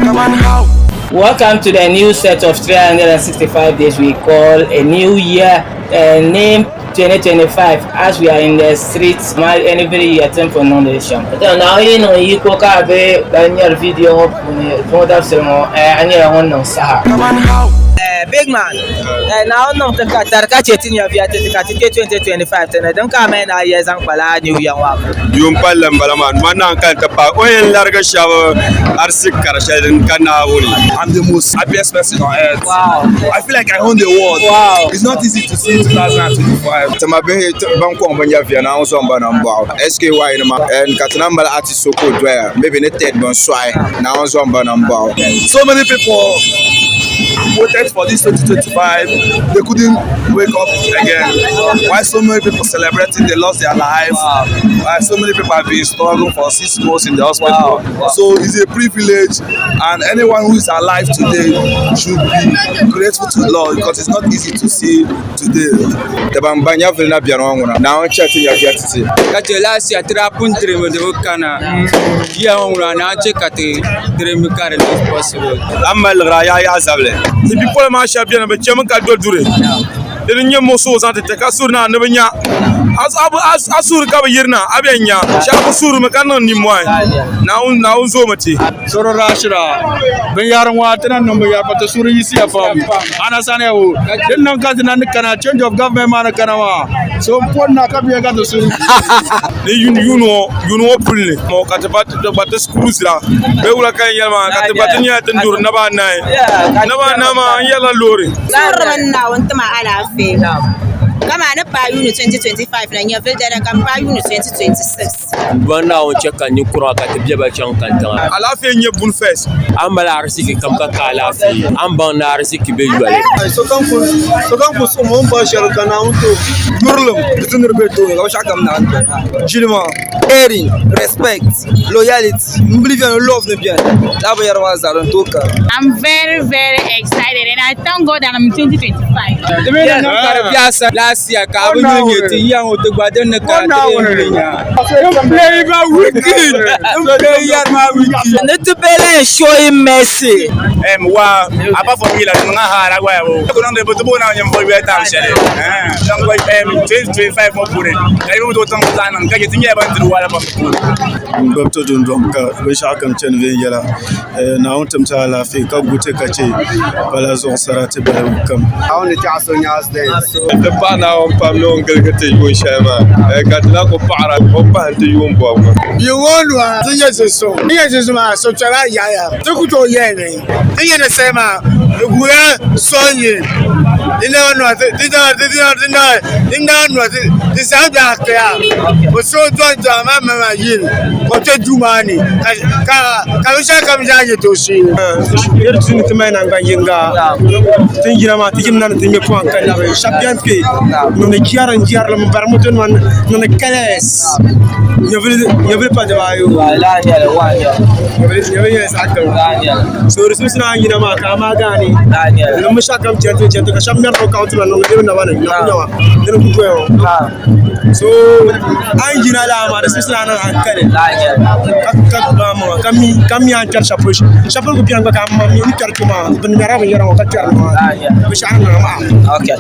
Welcome to the new set of 365 days we call a new year, named 2025, as we are in the streets. My every year time for non-nation. Now you know you cook up a video for that song and you want no sah. Big man. Now no the Qatar chatting your via 2025 and don't come in years and pala new year. Yung palam balaman mana kan tepat oyen larga shawa arsik karashaden kanawuni. I'm the most happiest person on earth. Wow. I feel like I own the world. Wow. It's not easy to see 2025. Tamabe banko mbanya via na onso mbana mbao. SKY na ma en katanambala artist soko dwaya. Maybe ne Ted bon swai na onso mbana mbao. So many people voted for this 2025. They couldn't wake up again. Why so many people celebrating they lost their life? Wow. Why so many people have been struggling for 6 months in the hospital? Wow. So it's a privilege, and anyone who is alive today should be grateful to Lord, because it's not easy to see today. Tabambanya vile na bianonguna. Na on chat ya viatiti. Kati last year trapun treme de kana ya ngura na che kati treme kare is possible. Amal raya ya zable. The people ma champion be chema ka do dure. The nye moso zante te ka surna ne benya. Asur ka be yirna abenya. Sha sur me kan ni moy. Na un zo mati. Soro rashira ben yaran wa tanan no ya pata suru yisi afam ana sane wo den nan ka nan kana change of government man kana wa so pon na ka be ga to suru Ni you know pulle mo ka te bat school sira be wala kan yelma ka te bat ni tan dur na ba nay na ba na ma yela lori Sarman na wanta ma ala fe. Kama na pa yuni 2025 na nya filter da kan pa yuni 2026. banda on cheka ni kura ka te biya ba chan kanta ala fe nye bun fes ambala arsiki kam ka kala fi amban na arsiki be yuale so kan ku so mo ba shar kana unto murlum tunur be to ga shakam na jilma caring, respect, loyalty, believe and love them bien. That way was Aron Toka. I'm very, very excited and I thank God that I'm 2025. Last year ka bu ni ti yan o to gba den ka Play my wicked. Play my wicked. Not bela showing mercy. wa apa for me la nga hara wa wo ko non de bo na nyam bo be tam shele donc 2025 mo pure ay mo do tan tan ka je tinye ban tru wala ba Mbabto dundom ka wisha kam chen ven yala na on tamta la fi ka gute ka ce bala zo sarate ba kam Aon ta sonya asde. de pa na on pamlo ngel gete yo shema ka tla ko para ko pa nte yo mbo You want to tinye so. Tinye so ma so chala ya ya. Tukuto ye ne. Tinye ne sema guya sonye. Ina no the sound out there. But so don't mama yin. Ko te dumani. Ka wisha kam jaje to shi. yer tun tuma na banginga tin gira ma tikim nan tin me ko an kala champion pe no ne kiaran jiar la barmoto man no ne kales ne vele pas de bayo Wala nyale wanya. ne vele exactement so resus na ngira ma ka ma gani Daniel. no musha kam chento ka champion ko count man no ne na wana na nyawa ne ko ko so an gira la ma resus na an kale Daniel. ka ba mo kami an kar chapeau ko pian ka ma mi kar ko ma ben ngara ben yara ko kar ma Daniel. مش عارف. Okay.